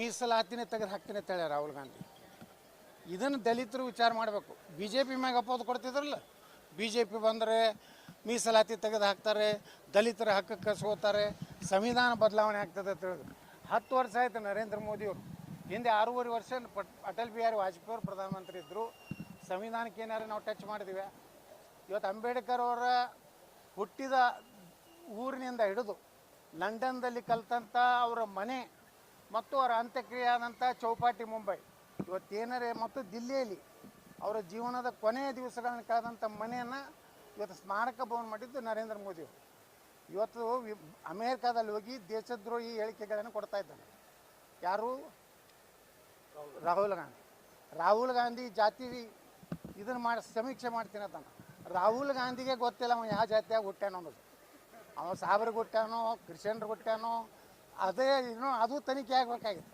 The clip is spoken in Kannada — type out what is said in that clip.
ಮೀಸಲಾತಿನೇ ತೆಗೆದು ಹಾಕ್ತೀನಿ ಅಂತ ಹೇಳಿ ರಾಹುಲ್ ಗಾಂಧಿ. ಇದನ್ನು ದಲಿತರು ವಿಚಾರ ಮಾಡಬೇಕು. ಬಿ ಜೆ ಪಿ ಮ್ಯಾಗ ಅಪೋದು ಕೊಡ್ತಿದ್ರಲ್ಲ, ಬಿ ಜೆ ಪಿ ಬಂದರೆ ಮೀಸಲಾತಿ ತೆಗೆದು ಹಾಕ್ತಾರೆ, ದಲಿತರ ಹಕ್ಕಕ್ಕೆ ಸೋತಾರೆ, ಸಂವಿಧಾನ ಬದಲಾವಣೆ ಆಗ್ತದೆ ಅಂತ ಹೇಳಿದ್ರು. 10 ವರ್ಷ ಆಯಿತು ನರೇಂದ್ರ ಮೋದಿಯವರು. ಹಿಂದೆ 6.5 ವರ್ಷ ಅಟಲ್ ಬಿಹಾರಿ ವಾಜಪೇಯಿ ಅವರು ಪ್ರಧಾನಮಂತ್ರಿ ಇದ್ದರು. ಸಂವಿಧಾನಕ್ಕೆ ಏನಾರು ನಾವು ಟಚ್ ಮಾಡಿದ್ವಿ. ಇವತ್ತು ಅಂಬೇಡ್ಕರ್ ಅವರ ಹುಟ್ಟಿದ ಊರಿನಿಂದ ಹಿಡಿದು ಲಂಡನ್ದಲ್ಲಿ ಕಲ್ತಂಥ ಅವರ ಮನೆ ಮತ್ತು ಅವರ ಅಂತ್ಯಕ್ರಿಯೆ ಆದಂಥ ಚೌಪಾಟಿ ಮುಂಬೈ, ಇವತ್ತೇನರೇ ಮತ್ತು ದಿಲ್ಲಿಯಲ್ಲಿ ಅವರ ಜೀವನದ ಕೊನೆಯ ದಿವಸಗಳನ್ನು ಕಳೆದಂಥ ಮನೆಯನ್ನು ಇವತ್ತು ಸ್ಮಾರಕ ಭವನ ಮಾಡಿದ್ದು ನರೇಂದ್ರ ಮೋದಿಯವರು. ಇವತ್ತು ಅಮೇರಿಕಾದಲ್ಲಿ ಹೋಗಿ ದೇಶದ್ರೋಹಿ ಹೇಳಿಕೆಗಳನ್ನು ಕೊಡ್ತಾ ಇದ್ದಾನೆ. ಯಾರು? ರಾಹುಲ್ ಗಾಂಧಿ ಜಾತಿ ಇದನ್ನು ಮಾಡಿ ಸಮೀಕ್ಷೆ ಮಾಡ್ತೀನಿ ಅಂತಾನೆ. ರಾಹುಲ್ ಗಾಂಧಿಗೆ ಗೊತ್ತಿಲ್ಲ ಅವ ಯಾವ ಜಾತಿಯಾಗ ಹುಟ್ಟ್ಯಾನೋ ಅನ್ನೋದು. ಅವ ಸಾಬ್ರಿಗೆ ಹುಟ್ಟ್ಯಾನೋ, ಕ್ರಿಶ್ಚಿಯನ್ರಿಗೆ ಹುಟ್ಟ್ಯಾನೋ, ಅದೇ ಇನ್ನೂ ಅದು ತನಿಖೆ ಆಗಬೇಕಾಗಿತ್ತು.